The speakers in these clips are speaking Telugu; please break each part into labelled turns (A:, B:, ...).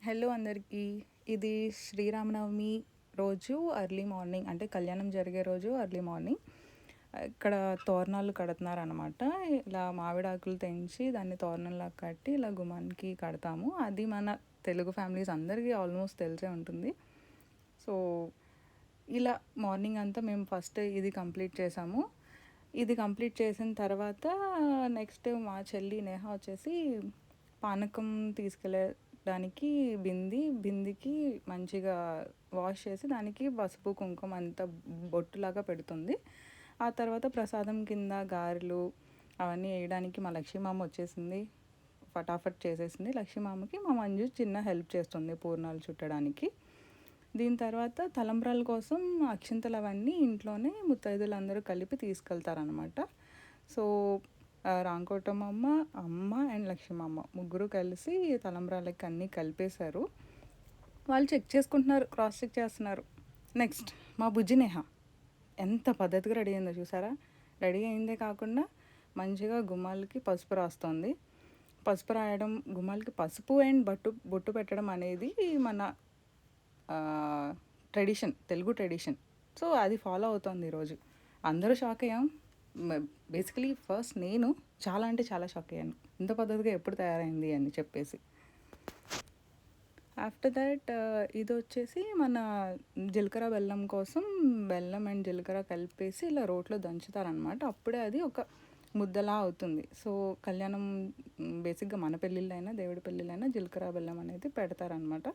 A: హలో అందరికీ. ఇది శ్రీరామనవమి రోజు ఎర్లీ మార్నింగ్, అంటే కళ్యాణం జరిగే రోజు ఎర్లీ మార్నింగ్ ఇక్కడ తోరణాలు కడుతున్నారనమాట. ఇలా మామిడాకులు తెంచి దాన్ని తోరణంలా కట్టి ఇలా గుమ్మానికి కడతాము. అది మన తెలుగు ఫ్యామిలీస్ అందరికీ ఆల్మోస్ట్ తెలిసే ఉంటుంది. సో ఇలా మార్నింగ్ అంతా మేము ఫస్ట్ ఇది కంప్లీట్ చేసాము. ఇది కంప్లీట్ చేసిన తర్వాత నెక్స్ట్ మా చెల్లి నేహ వచ్చేసి పానకం తీసుకెళ్ళడానికి బిందికి మంచిగా వాష్ చేసి దానికి పసుపు కుంకుమ అంతా బొట్టులాగా పెడుతుంది. ఆ తర్వాత ప్రసాదం కింద గారెలు అవన్నీ వేయడానికి మా లక్ష్మీమామ వచ్చేసింది. ఫటాఫట్ చేసేసింది. లక్ష్మీమామకి మా మంజు చిన్న హెల్ప్ చేస్తుంది పూర్ణాలు చుట్టడానికి. దీని తర్వాత తలంబ్రాల కోసం అక్షింతలు అవన్నీ ఇంట్లోనే ముత్తైదులు అందరూ కలిపి తీసుకెళ్తారనమాట. సో రాంకోటమ్మ, అమ్మ అండ్ లక్ష్మమ్మ ముగ్గురు కలిసి తలంబ్రాలకి అన్నీ కలిపేశారు. వాళ్ళు చెక్ చేసుకుంటున్నారు, క్రాస్ చెక్ చేస్తున్నారు. నెక్స్ట్ మా బుజ్జి నేహ ఎంత పద్ధతిగా రెడీ అయిందో చూసారా. రెడీ అయిందే కాకుండా మంచిగా గుమ్మాలకి పసుపు రాస్తుంది. పసుపు రాయడం, గుమ్మాలకి పసుపు అండ్ బొట్టు పెట్టడం అనేది మన ట్రెడిషన్, తెలుగు ట్రెడిషన్. సో అది ఫాలో అవుతుంది ఈరోజు. అందరూ షాక్ అయ్యాం. బేసికలీ ఫస్ట్ నేను చాలా అంటే చాలా షాక్ అయ్యాను, ఇంత పద్ధతిగా ఎప్పుడు తయారైంది అని చెప్పేసి. ఆఫ్టర్ దట్ ఇది వచ్చేసి మన జీలకర్ర బెల్లం కోసం బెల్లం అండ్ జీలకర్ర కలిపేసి ఇలా రోట్లో దంచుతారనమాట. అప్పుడే అది ఒక ముద్దలా అవుతుంది. సో కళ్యాణం బేసిక్గా మన పెళ్ళిళ్ళైనా దేవుడి పెళ్ళిళ్ళైనా జీలకర్ర బెల్లం అనేది పెడతారనమాట.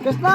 B: కృష్ణ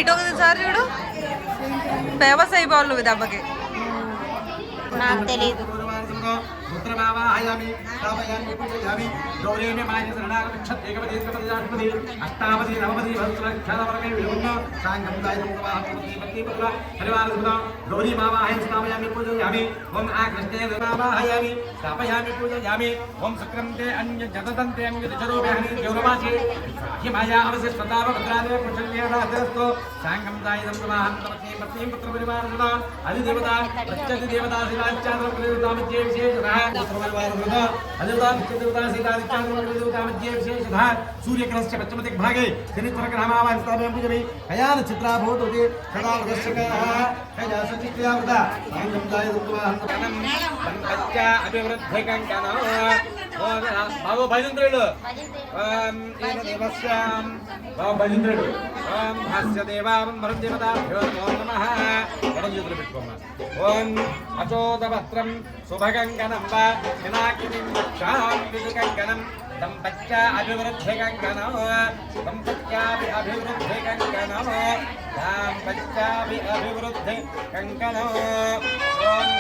A: ఇటు ఒకసారి చూడు, ఫేమస్ అయిపోవాలి ఇది దెబ్బకి. నాకు తెలియదు.
B: गौरीने माये शरणागच्छत् एकपदी एकपदी अष्टावधी नवपदी भद्रक्षादवरमे विलुण्य साङ्गं दायित्ववाहपति पत्नीपुत्र परिवारसुता गौरी मावाहय स्थापयामि पूजयामि ओम आकृष्णे मावाहयामि स्थापयामि पूजयामि ओम सक्रान्ते अन्य जतदन्ते अन्य चरोभ्यहनि देवरमासि हिमाया अवशिष्टताव भद्रादेव कुशल्यराधस्तो साङ्गं दायित्ववाहं पत्नीपुत्र परिवारसुता अधिदेवता प्रत्यधिदेवता शिवाचार्य देवता मध्ये विशेषतः परिवारसुता अधिदेवता प्रत्यधिदेवता शिवाचार्य देवता मध्ये विशेषतः सूर्यग्रहस्य पश्चिमदिग्भागे शनिचरग्रहमावाहय स्थापयामि पूजयामि कयान चित्राभूतोति सदा दर्शकः कया सचित्यावृता साङ्गं दायित्ववाहं पञ्चा अभिवृद्धिकङ्कणो बाबू भजन्त्रेडु येन देवस्यां बाबू भजन्त्रेडु हास्य देवां वरुणदेवताभ्यो नमो नमः वरुणज्योतिर् पेट्टुकोम्मा ओम अचोदवस्त्रं शुभकङ्कणं वा विनाकिनीं रक्षां विधिकङ्कणं दम्पत्या अभिवृद्धिकङ्कणो दम्पत्यापि अभिवृद्धिकङ्कणो दाम्पत्यापि अभिवृद्धिकङ्कणो ओम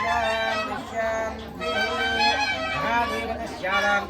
B: शान्ति महादेवतस्यानां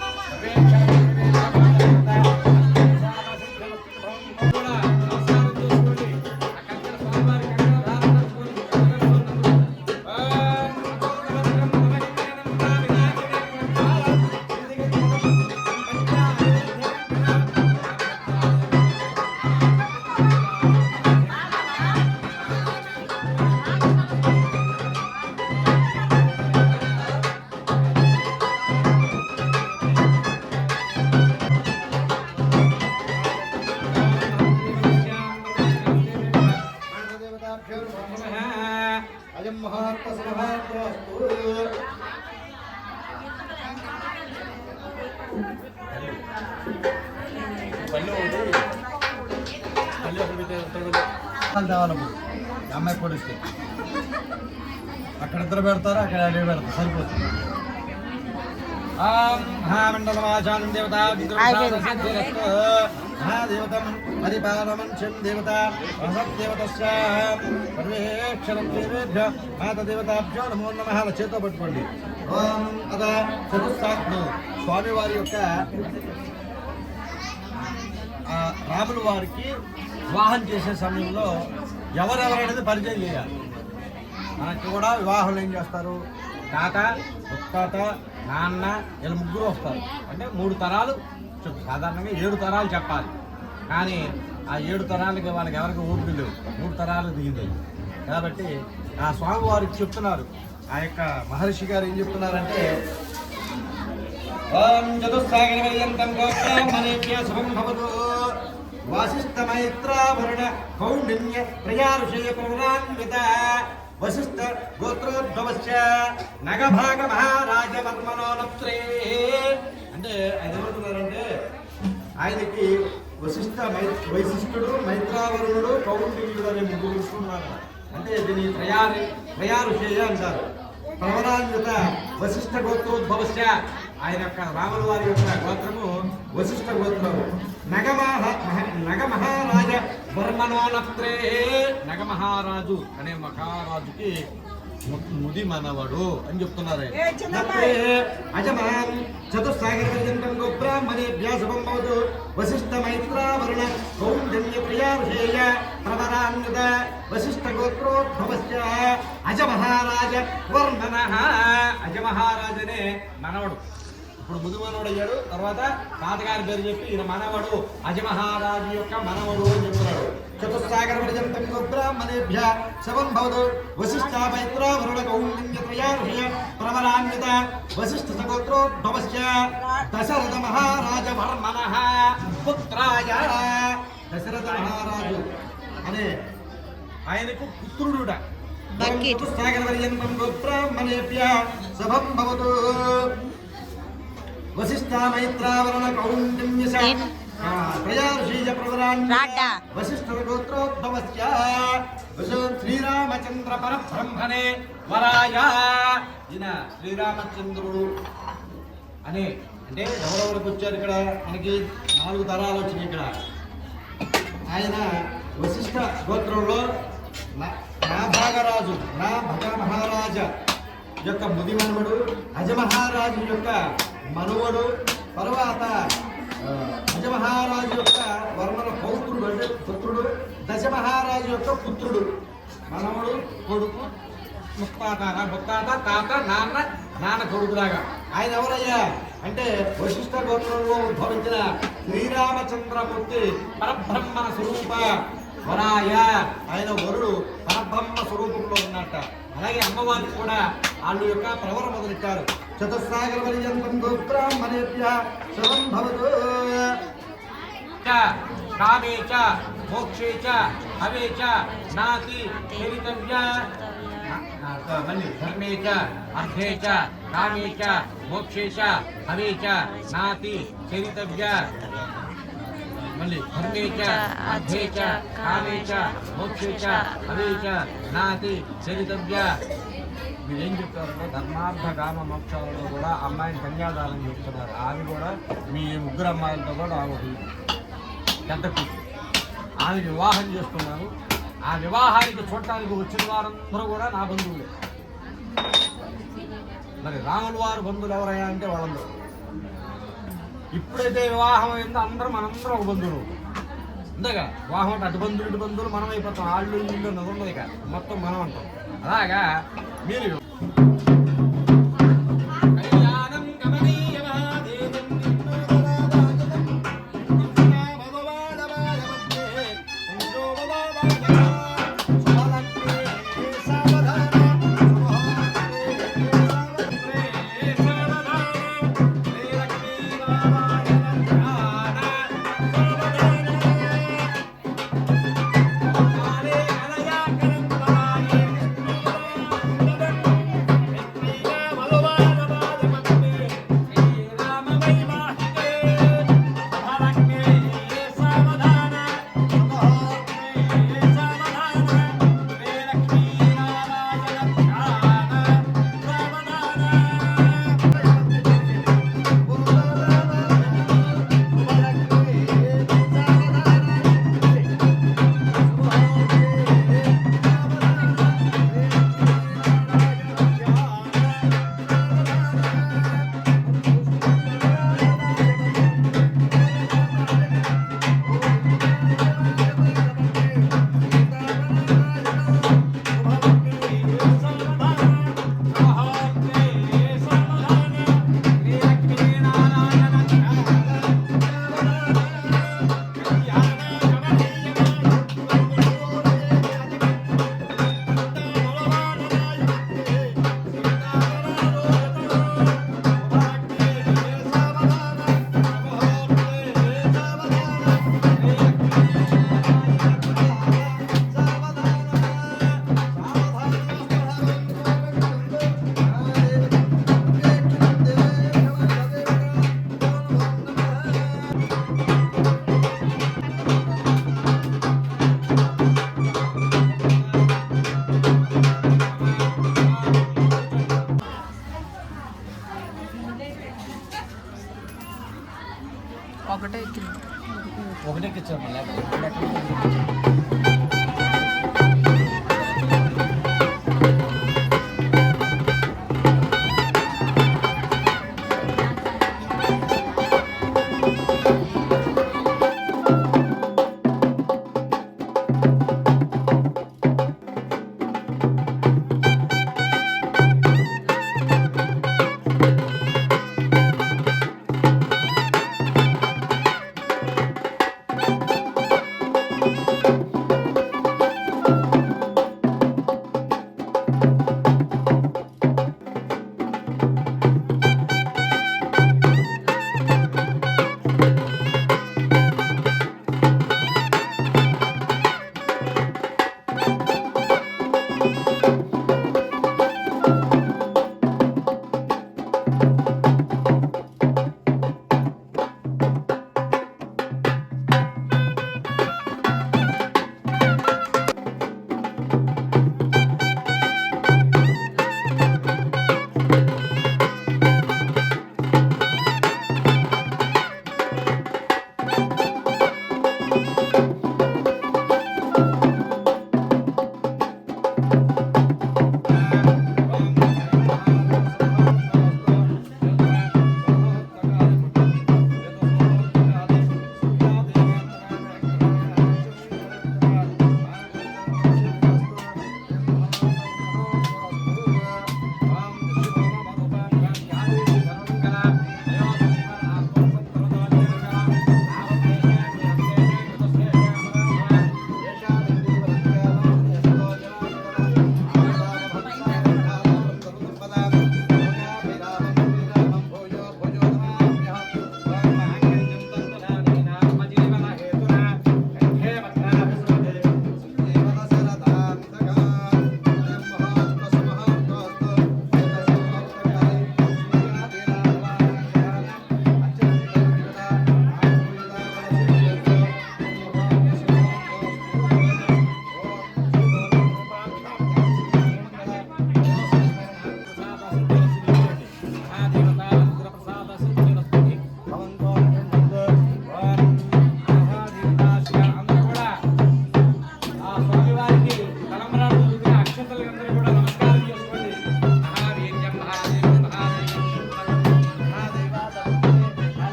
B: अयं महात्मसमहात्मस्तु అమ్మాయి పొడిస్తే అక్కడ ఇద్దరు పెడతారు అక్కడ అడిగి పెడతారు సరిపోతుంది महामंडलवाचानं देवता महादेवतं परिपालमंशं देवता महदेवतस्य सर्वेक्षणं देवेभ्यः मातदेवताभ्यो नमो नमः చేతో పట్టుకోండి ఓం అద చతుస్సాగ్ను స్వామి వారి యొక్క రాముల వారికి వివాహం చేసే సమయంలో ఎవరెవరనేది పరిచయం చేయాలి. మనకి కూడా వివాహంలో ఏం చేస్తారు, తాత ముత్తాత నాన్న ఇలా ముగ్గురు వస్తారు. అంటే 3 తరాలు సాధారణంగా 7 తరాలు చెప్పాలి. కానీ ఆ 7 తరాలకి వాళ్ళకి ఎవరికి ఓపిక లేవు, 3 తరాలు దిగింది. కాబట్టి ఆ స్వామి వారికి చెప్తున్నారు, ఆ యొక్క మహర్షి గారు ఏం చెప్తున్నారంటే ఓం చతుస్సాగరపర్యంతం గోత్రమనేభ్యః శుభం భవతు వాసిష్ఠ మైత్రావరుణ కౌండిన్య ప్రయారుషయ ప్రవరాన్విత వశిష్ఠ గోత్రోద్భవస్య నగభాగ మహారాజ వర్మనోనప్త్రే. అంటే ఆయన ఏమంటున్నారంటే ఆయనకి వైశిష్ఠుడు మైత్రావరుణుడు కౌండిన్యుడు అనే ముగ్గురు ఇస్తున్నారు. అంటే దీన్ని ప్రయారుషేయ అంటారు. ప్రవరాన్విత వశిష్ఠ గోత్రోద్భవస్య ఆయన యొక్క రాముల వారి యొక్క గోత్రము వశిష్ఠ గోత్రము. నగమహారాజ వర్మనోనప్త్రే. నగమహారాజు అనే మహారాజుకి ముది మనవడు అని చెప్తున్నారు. అజమాన్ చతుస్సాగరపర్యంతం గోబ్రాహ్మణేభ్యః శుభం భవతు వశిష్ఠ మైత్రావరుణ కౌండిన్య ప్రియార్షేయ ప్రవరాన్విత వశిష్ఠ గోత్రోద్భవస్య అజమహారాజ వర్మనః. అజమహారాజనే మనవడు. ఇప్పుడు ముది మనవడు అయ్యాడు. తర్వాత తాతగారి పేరు చెప్పి ఈయన మనవడు అజమహారాజు యొక్క మనవడు అని చెప్తున్నాడు. చతుస్సాగరపర్యంతం గోబ్రాహ్మణేభ్యః శుభం భవతు వశిష్ఠ మైత్రావరుణ కౌండిన్య ప్రియార్షేయ ప్రవరాన్విత వశిష్ఠ గోత్రోద్భవస్య దశరథ మహారాజ వర్మనః పుత్రాయ. దశరథ మహారాజు అనే ఆయనకు పుత్రుడుట. చతుస్సాగరపర్యంతం గోబ్రాహ్మణేభ్యః శుభం భవతు వశిష్ఠ మైత్రావరుణ కౌండిన్య ప్రయార్షీయ ప్రవరాన్విత వశిష్ఠ గోత్రోద్భవస్య శ్రీరామచంద్ర పరబ్రహ్మణే వరాయ. ఈయన శ్రీరామచంద్రుడు అనే అంటే ఎవరెవరికి వచ్చారు ఇక్కడ మనకి 4 తరాలు వచ్చినాయి. ఇక్కడ ఆయన వశిష్ఠ గోత్రంలో నాభాగరాజు నాభగ మహారాజ యొక్క ముదిమనుడు అజమహారాజు యొక్క మనవడు, తరువాత గజమహారాజు యొక్క వర్మల పౌత్రుడు అంటే పుత్రుడు, దశమహారాజు యొక్క పుత్రుడు, మనవడు, కొడుకు, ముత్తాత, తాత, నాన్న కొడుకులాగా. ఆయన ఎవరయ్యా అంటే వశిష్ఠ గోత్రంలో ఉద్భవించిన శ్రీరామచంద్రమూర్తి పరబ్రహ్మణ స్వరూప వరాయ. ఆయన వరుడు పరబ్రహ్మ స్వరూపంలో ఉన్నట్ట. అలాగే అమ్మవారికి కూడా వాళ్ళు యొక్క ప్రవర మొదలెట్టారు. చతుస్సాగర పర్యంతం బ్రాహ్మణేభ్య శుభం భవతు. కామే చ మోక్షే చ హవే చ నాతి చరితవ్య. మళ్ళీ ధర్మే చ అర్థే చ కామే చ మోక్షే చ హవే చ నాతి చరితవ్య. మళ్ళీ ధర్మే చ అర్థే చ కామే చ మోక్షే చ హవే చ నాతి చరితవ్య. మీరు ఏం చెప్తారంటే ధర్మార్థ కామ మోక్షాలలో కూడా అమ్మాయిని కన్యాదానం చెప్తున్నారు. ఆమె కూడా మీ ముగ్గురు అమ్మాయిలతో కూడా ఆమె పెద్ద కూతురు. ఆమె వివాహం చేస్తున్నారు. ఆ వివాహానికి చూడటానికి వచ్చిన వారందరూ కూడా నా బంధువులే. మరి రాముల వారి బంధువులు ఎవరయ్యా అంటే వాళ్ళందరూ. ఇప్పుడైతే వివాహం అయిందో అందరూ మనందరం ఒక బంధువులు. అంతేగా వివాహం అంటే అటు బంధువులు ఇటు బంధువులు మనం అయిపోతాం. ఆళ్ళు ఇల్లు ఉన్నది ఇక మొత్తం మనం అంటాం. అలాగా మీరు
A: ఒకటే
B: ఎక్కించారు.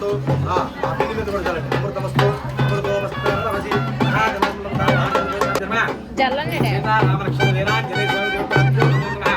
B: అమృతమస్తు ఆ పిల్లి మీద కూడా చాలండి అమృతమస్తు అమృతోమస్తు నమసి రామలక్ష్మణ వీరాంజనేయ స్వామి దేవతాభ్యో నమః.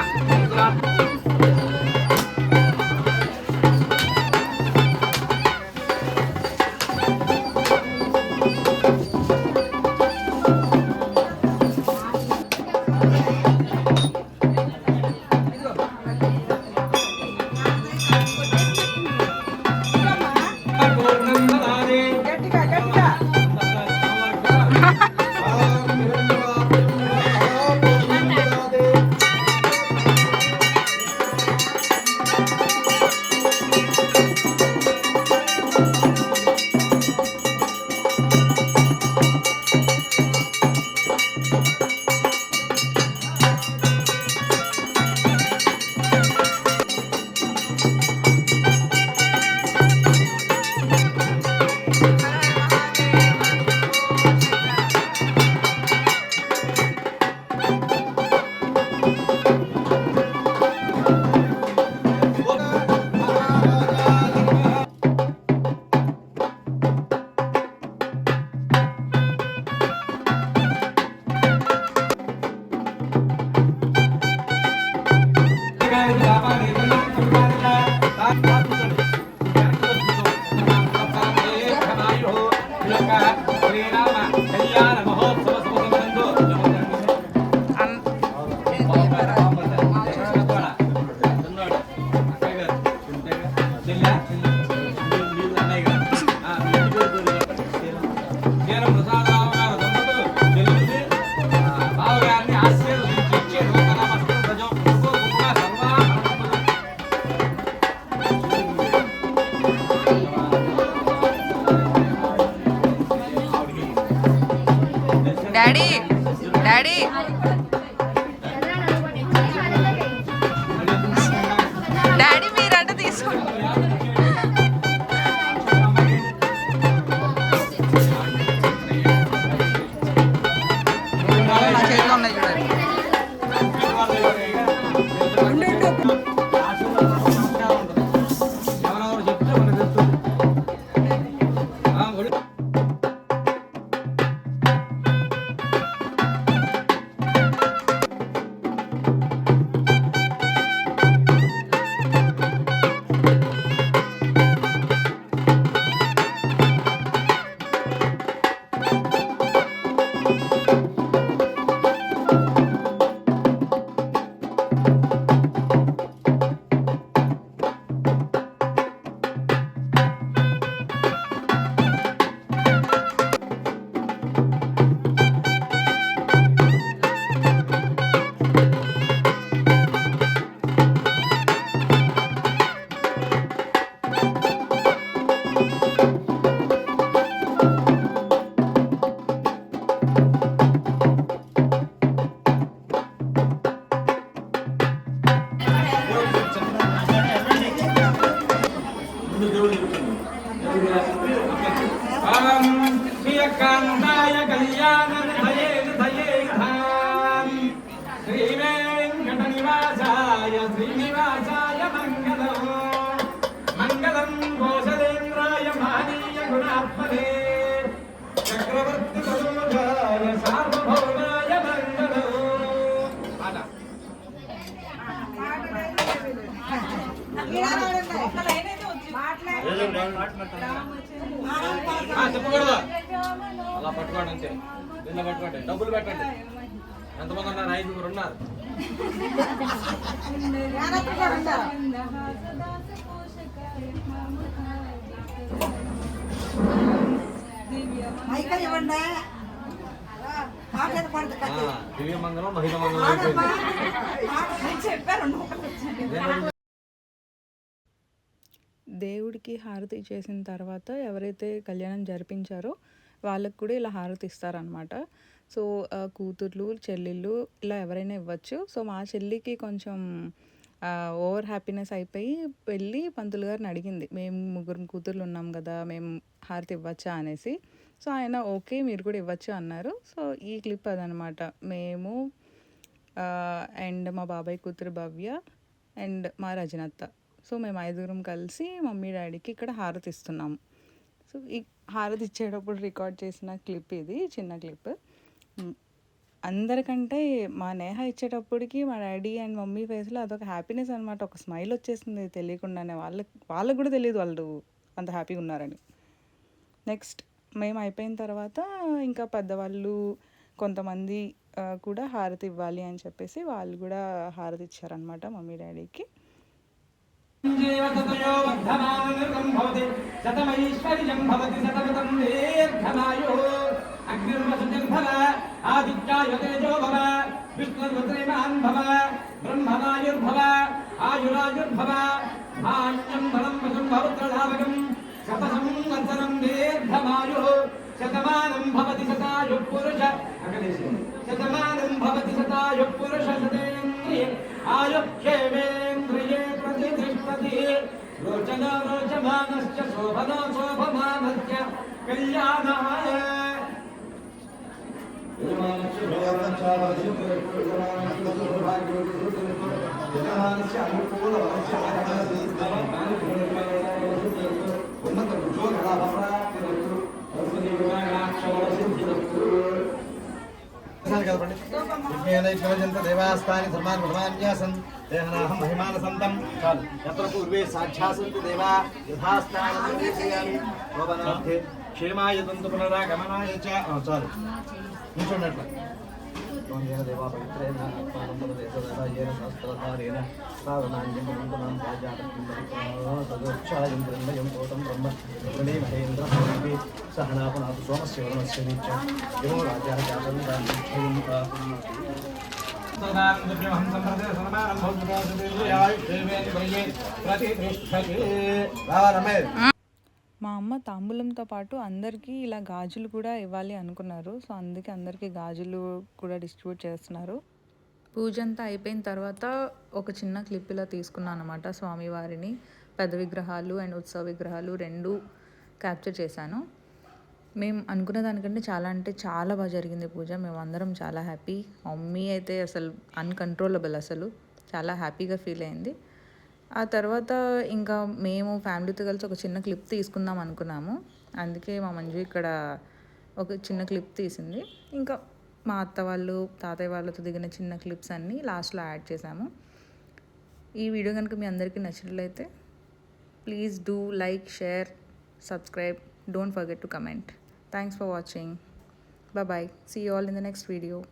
A: డాడీ డాడీ డాడీ మీరంట తీసుకోండి. నా చేతిలో ఉన్నాయి చూడండి.
B: ఎవరెవరు చెప్తే మనకు తెలుస్తుంది. కాంతాయ కళ్యాణ నిధయే నిధయే ధాం శ్రీ వెంకట నివాసాయ శ్రీనివాసాయ మంగళం మంగళం కోశలేంద్రాయ మానీయ గుణాత్మనే చక్రవర్తి తనూజాయ సార్వభౌమాయ మంగళం. చెప్పకూడదు అలా పట్టుకోండి అంతే. నిన్న పట్టుకోండి డబ్బులు పెట్టండి. ఎంతమంది ఉన్నారు? 5 ఉన్నారు. దివ్యమంగళం మహిళ మంగళం అయిపోయింది.
A: దేవుడికి హారతి చేసిన తర్వాత ఎవరైతే కళ్యాణం జరిపించారో వాళ్ళకు కూడా ఇలా హారతి ఇస్తారనమాట. సో కూతుర్లు చెల్లెళ్ళు ఇలా ఎవరైనా ఇవ్వచ్చు. సో మా చెల్లికి కొంచెం ఓవర్ హ్యాపీనెస్ అయిపోయి వెళ్ళి పంతులు గారిని అడిగింది, మేము 3 కూతుర్లు ఉన్నాం కదా, మేము హారతి ఇవ్వచ్చా అనేసి. సో ఆయన ఓకే మీరు కూడా ఇవ్వచ్చు అన్నారు. సో ఈ క్లిప్ అదనమాట. మేము అండ్ మా బాబాయ్ కూతురు భవ్య అండ్ మా రజనత్త సో మేము 5 కలిసి మమ్మీ డాడీకి ఇక్కడ హారతి ఇస్తున్నాము. సో ఈ హారతి ఇచ్చేటప్పుడు రికార్డ్ చేసిన క్లిప్ ఇది, చిన్న క్లిప్. అందరికంటే మా నేహ ఇచ్చేటప్పటికి మా డాడీ అండ్ మమ్మీ ఫేస్లో అదొక హ్యాపీనెస్ అనమాట. ఒక స్మైల్ వచ్చేసింది తెలియకుండానే. వాళ్ళకు కూడా తెలియదు వాళ్ళు అంత హ్యాపీగా ఉన్నారని. నెక్స్ట్ మేము అయిపోయిన తర్వాత ఇంకా పెద్దవాళ్ళు కొంతమంది కూడా హారతి ఇవ్వాలి అని చెప్పేసి వాళ్ళు కూడా హారతి ఇచ్చారనమాట మమ్మీ డాడీకి.
B: శతమానం భవతి శతాయు పురుష శతమానం భవతి శతాయు పురుష శతేంద్రియ ఆయుష్యేంద్రియే ప్రతిష్టతి రోచన రోచమానశ్చ శోభనా శోభమానశ్చ కళ్యాణాయ దేవాస్తాని ధర్మాన్ ప్రమాణ్యాసన్ దేహనాహం మహిమానసంతం చాలు. ఎత్ర పూర్వే సాక్షాసంతి దేవా యథాస్థానం చేయాలి. శోభనార్థే క్షేమాయ తంతు పునరాగమనాయ చ చాలు నిల్చున్నట్లు. దేవా పవిత్రేణ ఆత్మానం పరదేశేన శాస్త్రధారేణ సాధనాన్యం మంత్రం రాజాయం బ్రహ్మయం కోటం బ్రహ్మ ప్రణే మహేంద్ర స్వామి సహనా పునాథ సోమస్య వనస్య నీచ యమో రాజా జాతం రాజ్యం
A: మా అమ్మ తాంబూలంతో పాటు అందరికీ ఇలా గాజులు కూడా ఇవ్వాలి అనుకున్నారు. సో అందుకే అందరికీ గాజులు కూడా డిస్ట్రిబ్యూట్ చేస్తున్నారు. పూజ అంతా అయిపోయిన తర్వాత ఒక చిన్న క్లిప్ ఇలా తీసుకున్నాను అనమాట. స్వామివారిని పెద్ద విగ్రహాలు అండ్ ఉత్సవ విగ్రహాలు 2 క్యాప్చర్ చేశాను. మేము అనుకున్న దానికంటే చాలా అంటే చాలా బాగా జరిగింది పూజ. మేము అందరం చాలా హ్యాపీ. మమ్మీ అయితే అసలు అన్కంట్రోలబుల్, అసలు చాలా హ్యాపీగా ఫీల్ అయింది. ఆ తర్వాత ఇంకా మేము ఫ్యామిలీతో కలిసి ఒక చిన్న క్లిప్ తీసుకుందాం అనుకున్నాము. అందుకే మా మంజు ఇక్కడ ఒక చిన్న క్లిప్ తీసింది. ఇంకా మా అత్త వాళ్ళు తాతయ్య వాళ్ళతో దిగిన చిన్న క్లిప్స్ అన్నీ లాస్ట్లో యాడ్ చేసాము. ఈ వీడియో కనుక మీ అందరికీ నచ్చినట్లయితే please do like, share, subscribe. Don't forget to comment. Thanks for watching. Bye bye. See you all in the next video.